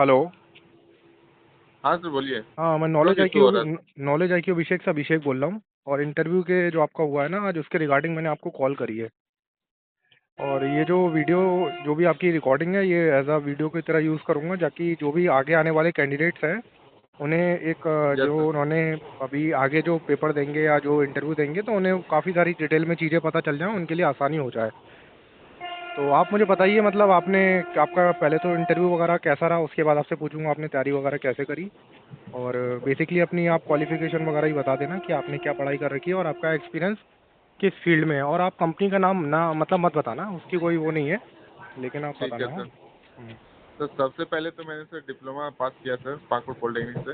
Hello. हाँ sir बोलिए। हाँ, मैं थोड़ा सा इशू हो रहा नॉलेज आई क्यू अभिषेक से अभिषेक बोल रहा हूँ। और इंटरव्यू के जो आपका हुआ है ना आज, उसके रिगार्डिंग मैंने आपको कॉल करी है। और ये जो वीडियो जो भी आपकी रिकॉर्डिंग है, ये एज अ वीडियो की तरह यूज़ करूँगा, ताकि जो भी आगे आने वाले कैंडिडेट्स हैं उन्हें एक है। यस जो सर। उन्होंने अभी आगे जो पेपर देंगे या जो इंटरव्यू देंगे, तो उन्हें काफ़ी सारी डिटेल में चीज़ें पता चल जाएँ, उनके लिए आसानी हो जाए। तो आप मुझे बताइए, मतलब आपका पहले तो इंटरव्यू वगैरह कैसा रहा, उसके बाद आपसे पूछूंगा आपने तैयारी वगैरह कैसे करी। और बेसिकली अपनी आप क्वालिफिकेशन वगैरह ही बता देना कि आपने क्या पढ़ाई कर रखी है और आपका एक्सपीरियंस किस फील्ड में है। और आप कंपनी का नाम ना मतलब मत बताना, उसकी कोई वो नहीं है, लेकिन आप ठीक है बताना। हाँ। सर। सर सबसे पहले तो मैंने सर डिप्लोमा पास किया सर पाकुड़ पॉलिटेक्निक से।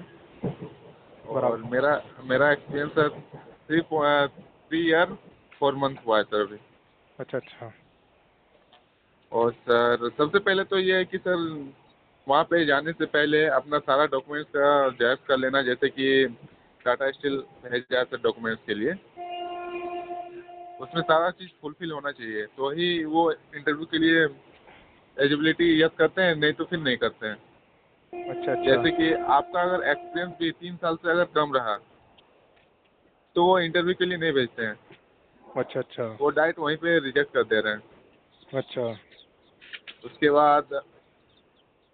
और बराबर। मेरा मेरा एक्सपीरियंस सर 3 ईयर 4 मंथ हुआ है सर अभी। अच्छा अच्छा। और सर सबसे पहले तो ये है कि सर वहाँ पे जाने से पहले अपना सारा डॉक्यूमेंट्स का जायज़ कर लेना, जैसे कि टाटा स्टील भेजा है सर डॉक्यूमेंट्स के लिए। उसमें सारा चीज़ फुलफिल होना चाहिए तो ही वो इंटरव्यू के लिए एलिजिबिलिटी यस करते हैं, नहीं तो फिर नहीं करते हैं। अच्छा अच्छा। जैसे कि आपका अगर एक्सपीरियंस भी 3 साल से अगर कम रहा तो वो इंटरव्यू के लिए नहीं भेजते हैं, अच्छा अच्छा। वो डायरेक्ट वहीं पे रिजेक्ट कर दे रहे हैं। अच्छा। उसके बाद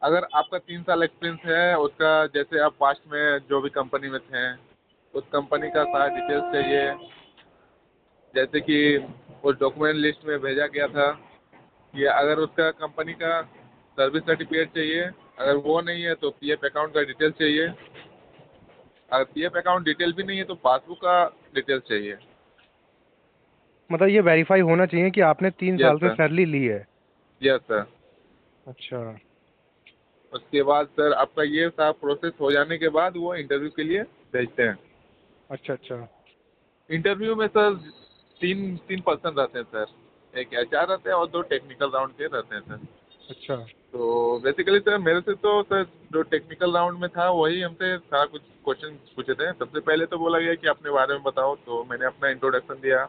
अगर आपका 3 साल एक्सपीरियंस है उसका, जैसे आप पास्ट में जो भी कंपनी में थे उस कंपनी का सारा डिटेल्स चाहिए, जैसे कि उस डॉक्यूमेंट लिस्ट में भेजा गया था कि अगर उसका कंपनी का सर्विस सर्टिफिकेट चाहिए, अगर वो नहीं है तो पीएफ अकाउंट का डिटेल्स चाहिए, अगर पीएफ अकाउंट डिटेल भी नहीं है तो पासबुक का डिटेल्स चाहिए। मतलब ये वेरीफाई होना चाहिए कि आपने 3 साल यस से सर। सैलरी ली है। Yes sir. अच्छा। उसके बाद सर आपका ये सारा प्रोसेस हो जाने के बाद वो इंटरव्यू के लिए भेजते हैं। अच्छा अच्छा। इंटरव्यू में सर तीन तीन पर्सन रहते हैं सर, एक एचआर रहते हैं और 2 टेक्निकल राउंड के रहते हैं सर। अच्छा तो बेसिकली सर मेरे से तो सर जो टेक्निकल राउंड में था वही हमसे सारा कुछ क्वेश्चन पूछे थे। सबसे पहले तो बोला गया कि अपने बारे में बताओ, तो मैंने अपना इंट्रोडक्शन दिया।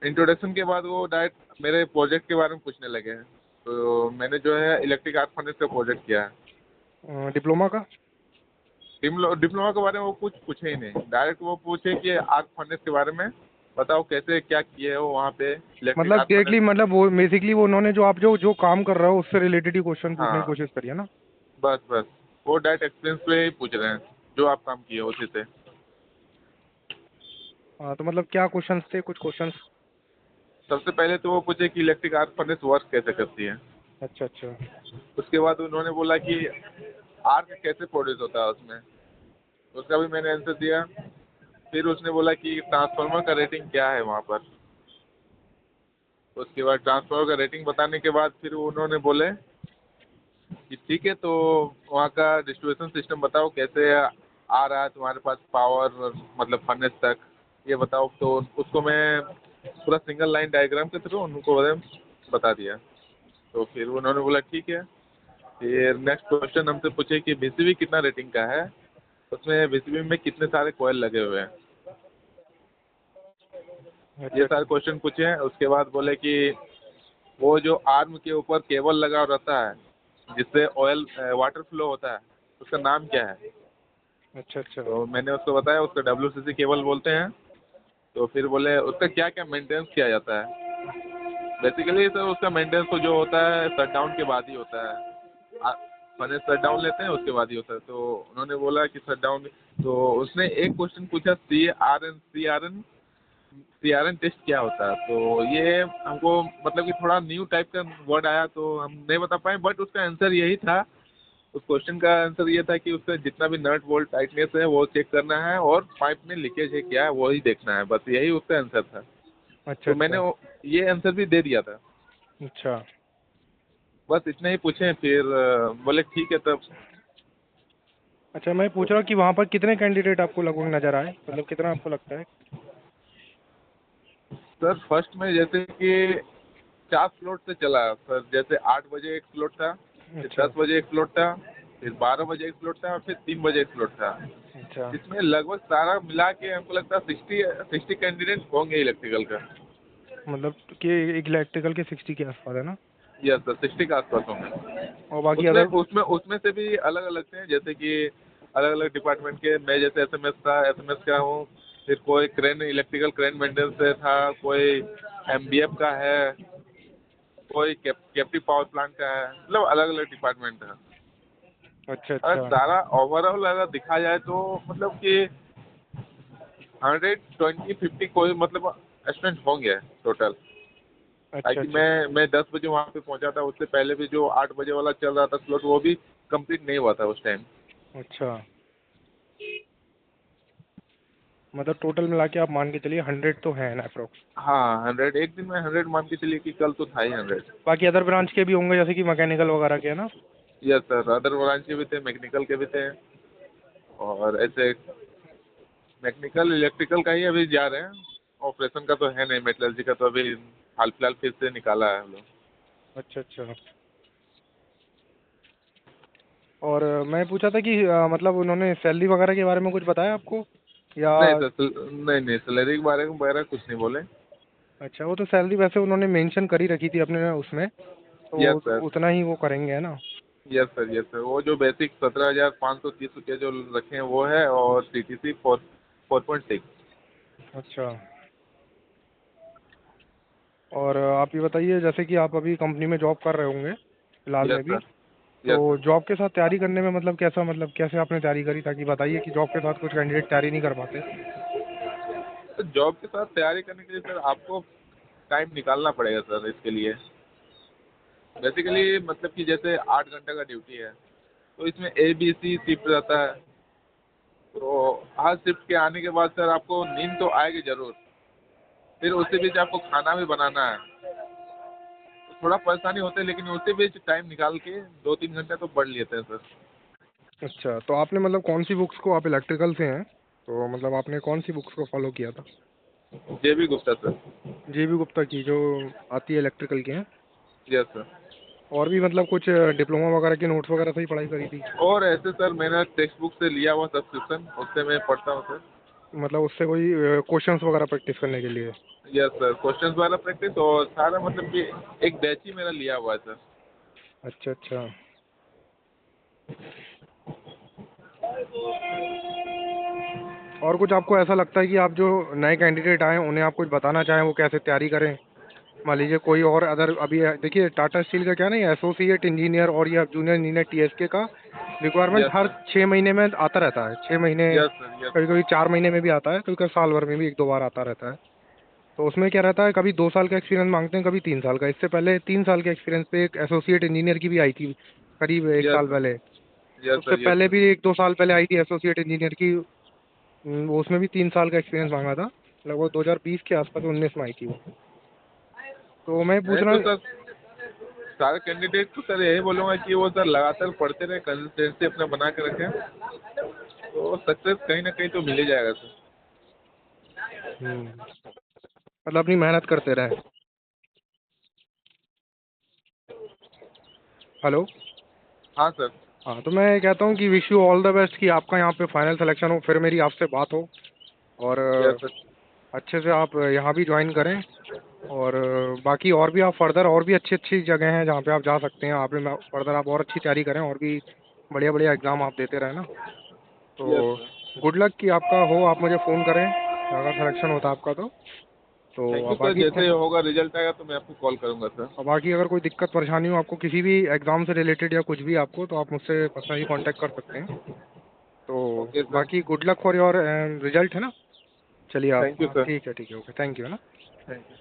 इंट्रोडक्शन के बाद वो डायरेक्ट मेरे प्रोजेक्ट के बारे में पूछने लगे हैं। तो मैंने जो है इलेक्ट्रिक आर्क फर्नेस का प्रोजेक्ट किया है। डिप्लोमा का। डिप्लोमा के बारे में वो कुछ पूछे ही नहीं, डायरेक्ट वो पूछे कि आर्क फर्नेस के बारे में बताओ, कैसे क्या किए हो वहाँ पे इलेक्ट्रिक मतलब आर्क फर्नेस। डायरेक्टली, मतलब वो बेसिकली वो उन्होंने जो आप जो जो काम कर रहे हो उससे रिलेटेड ही क्वेश्चन पूछने की हाँ कोशिश करी है ना। बस बस, वो डायरेक्ट एक्सपीरियंस पे ही पूछ रहे हैं, जो आप काम किए हो उसी से। हाँ, तो मतलब क्या क्वेश्चंस थे, कुछ क्वेश्चंस। सबसे पहले तो वो पूछे कि इलेक्ट्रिक आर्क फर्नेस वर्क कैसे करती है। अच्छा अच्छा। उसके बाद उन्होंने बोला कि आर्क कैसे प्रोड्यूस होता है उसमें, उसका भी मैंने आंसर दिया। फिर उसने बोला कि ट्रांसफार्मर का रेटिंग क्या है वहाँ पर। उसके बाद ट्रांसफार्मर का रेटिंग बताने के बाद फिर उन्होंने बोले कि ठीक है, तो वहाँ का डिस्ट्रीब्यूशन सिस्टम बताओ, कैसे आ रहा है तुम्हारे पास पावर, मतलब फर्नेस तक, ये बताओ। तो उसको मैं पूरा सिंगल लाइन डायग्राम के थ्रू उनको बता दिया। तो फिर उन्होंने बोला ठीक है। फिर नेक्स्ट क्वेश्चन हमसे पूछे कि बीसीबी कितना रेटिंग का है, उसमें बीसीबी में कितने सारे कॉयल लगे हुए हैं, ये अच्छा सारे अच्छा। क्वेश्चन पूछे हैं। उसके बाद बोले कि वो जो आर्म के ऊपर केबल लगा रहता है जिससे ऑयल वाटर फ्लो होता है, उसका नाम क्या है। अच्छा अच्छा। तो मैंने उसको बताया उसका डब्ल्यूसीसी केबल बोलते हैं। तो फिर बोले उसका क्या क्या मेंटेनेंस किया जाता है। बेसिकली सर उसका मेंटेनेंस तो जो होता है शट डाउन के बाद ही होता है, मैंने शट डाउन लेते हैं उसके बाद ही होता है। तो उन्होंने बोला कि शट डाउन। तो उसने एक क्वेश्चन पूछा सीआरएन टेस्ट क्या होता है। तो ये हमको मतलब कि थोड़ा न्यू टाइप का वर्ड आया तो हम नहीं बता पाए, बट उसका आंसर यही था। उस क्वेश्चन का आंसर ये था कि उसका जितना भी नट बोल्ट टाइटनेस है वो चेक करना है और पाइप में लीकेज है क्या है वही देखना है, बस यही उसका आंसर था। अच्छा तो मैंने अच्छा। ये आंसर भी दे दिया था। अच्छा बस इतना ही पूछे, फिर बोले ठीक है तब। अच्छा। मैं पूछ तो रहा हूँ कि वहाँ पर कितने कैंडिडेट आपको लगभग नजर आए, मतलब कितना आपको लगता है। सर फर्स्ट में जैसे कि 4 स्लॉट से चला सर, जैसे 8 बजे एक स्लॉट था, फिर अच्छा 10 बजे एक स्लॉट था, फिर 12 बजे एक स्लॉट था और फिर 3 बजे एक स्लॉट था। अच्छा। इसमें लगभग सारा मिला के हमको लगता है 60 कैंडिडेट होंगे इलेक्ट्रिकल का। मतलब कि इलेक्ट्रिकल के 60 के आसपास है ना। यस सर 60 के आसपास होंगे। और बाकी उसमें अदर? उसमें उसमें से भी अलग अलग थे, जैसे कि अलग अलग डिपार्टमेंट के। मैं जैसे एसएमएस था, एसएमएस का हूँ। फिर कोई क्रेन, इलेक्ट्रिकल क्रेन मेंटेनेंस से था, कोई एमबीएफ का है, कोई कैप्टिव पावर प्लांट का है। मतलब अलग अलग डिपार्टमेंट है। अच्छा अगर अच्छा। सारा ओवरऑल अगर देखा जाए तो मतलब कि 120-50 कोई मतलब स्टूडेंट होंगे टोटल। अच्छा ताकि अच्छा। मैं 10 बजे वहाँ पे पहुँचा था, उससे पहले भी जो 8 बजे वाला चल रहा था स्लॉट, वो भी कंप्लीट नहीं हुआ था उस टाइम। अच्छा, मतलब टोटल मिला के आप मान के चलिए 100 तो है ना अप्रोक्स? हाँ 100, एक दिन में 100 मान के चलिए कि कल तो था ही 100। बाकी अदर ब्रांच के भी होंगे जैसे कि मैकेनिकल वगैरह के, है ना? यस सर, अदर ब्रांच के भी थे, मैकेनिकल के भी थे। और ऐसे मैकेनिकल इलेक्ट्रिकल का ही अभी जा रहे हैं। ऑपरेशन का तो है नहीं, मेटलर्जी का तो अभी हाल फिलहाल फिर से निकाला है हम लोग। अच्छा अच्छा। और मैं पूछा था कि मतलब उन्होंने सैलरी वगैरह के बारे में कुछ बताया आपको या? नहीं सर, नहीं नहीं, सैलरी के बारे में वगैरह कुछ नहीं बोले। अच्छा, वो तो सैलरी वैसे उन्होंने मेंशन कर ही रखी थी अपने उसमें, तो यस वो सर, उतना ही वो करेंगे, है ना? Yes sir, yes sir. वो जो बेसिक 17,530 रुपये जो रखे हैं वो है, और सीटीसी 4.6। अच्छा। और आप ये बताइए जैसे कि आप अभी कंपनी में जॉब कर रहे होंगे फिलहाल यस में भी, सर, तो यस सर। जॉब के साथ तैयारी करने में मतलब कैसा, मतलब कैसे आपने तैयारी करी, ताकि बताइए कि जॉब के साथ कुछ कैंडिडेट तैयारी नहीं कर पाते। तो जॉब के साथ तैयारी करने के लिए सर आपको टाइम निकालना पड़ेगा सर इसके लिए। बेसिकली मतलब कि जैसे 8 घंटे का ड्यूटी है, तो इसमें ए बी सी शिफ्ट रहता है। तो हर शिफ्ट के आने के बाद सर आपको नींद तो आएगी ज़रूर। फिर उसी बीच आपको खाना भी बनाना है, तो थोड़ा परेशानी होती है, लेकिन उसी बीच टाइम निकाल के 2-3 घंटे तो पढ़ लेते हैं सर। अच्छा, तो आपने मतलब कौन सी बुक्स को, आप इलेक्ट्रिकल से हैं तो मतलब आपने कौन सी बुक्स को फॉलो किया था? जेबी गुप्ता सर। JB गुप्ता की जो आती है इलेक्ट्रिकल की हैं? Yes sir. और भी मतलब कुछ डिप्लोमा वगैरह के नोट्स वगैरह से ही पढ़ाई करी थी? और ऐसे सर मैंने टेक्स्ट बुक से लिया हुआ सब्सक्रिप्शन, उससे मैं पढ़ता हूँ सर। मतलब उससे कोई क्वेश्चंस वगैरह प्रैक्टिस करने के लिए? यस सर, क्वेश्चंस वाला प्रैक्टिस और सारा मतलब कि एक बैच ही मेरा लिया हुआ है सर। अच्छा अच्छा। और कुछ आपको ऐसा लगता है कि आप जो नए कैंडिडेट आए हैं उन्हें आप कुछ बताना चाहें वो कैसे तैयारी करें? मान लीजिए कोई और अदर अभी देखिए टाटा स्टील का क्या नहीं, एसोसिएट इंजीनियर और या जूनियर इंजीनियर TSK का रिक्वायरमेंट यस हर सर, 6 महीने में आता रहता है, 6 महीने, यस सर, यस कभी कभी 4 महीने में भी आता है, कभी कभी साल भर में भी 1-2 बार आता रहता है। तो उसमें क्या रहता है, कभी 2 साल का एक्सपीरियंस मांगते हैं, कभी 3 साल का। इससे पहले 3 साल के एक्सपीरियंस पे एक एसोसिएट इंजीनियर की भी आई थी करीब एक यस साल सर, पहले। यस उससे सर, यस पहले सर। भी 1-2 साल पहले आई थी एसोसिएट इंजीनियर की। वो उसमें भी 3 साल का एक्सपीरियंस मांगा था। लगभग 2020 के आसपास, 19 में आई थी वो। तो मैं पूछ मैं रहा तो हूँ। सर सारे कैंडिडेट को सर यही बोलूँगा कि वो सर लगातार पढ़ते रहे, कंसिस्टेंसी अपना बना के रखें, तो सक्सेस कहीं ना कहीं तो मिल ही जाएगा सर। मतलब अपनी मेहनत करते रहें। हेलो। हाँ सर। हाँ, तो मैं कहता हूँ कि wish you all the best कि आपका यहाँ पे फाइनल सिलेक्शन हो, फिर मेरी आपसे बात हो, और यस सर। अच्छे से आप यहाँ भी ज्वाइन करें। और बाकी और भी आप फर्दर और भी अच्छी अच्छी जगह हैं जहाँ पे आप जा सकते हैं। आप फर्दर आप और अच्छी तैयारी करें, और भी बढ़िया बढ़िया एग्ज़ाम आप देते रहें ना। यस तो सर। गुड लक कि आपका हो, आप मुझे फ़ोन करें अगर सिलेक्शन होता है आपका तो थैंक यू सर, बाकी जैसे होगा रिजल्ट आएगा तो मैं आपको कॉल करूँगा सर। और बाकी अगर कोई दिक्कत परेशानी हो आपको किसी भी एग्ज़ाम से रिलेटेड या कुछ भी आपको, तो आप मुझसे पर्सनली कांटेक्ट कर सकते हैं। तो ओके सर। बाकी good luck for your result, है ना? चलिए आप, थैंक यू सर। ठीक है, ठीक है, ओके, थैंक यू, है ना? Thank you.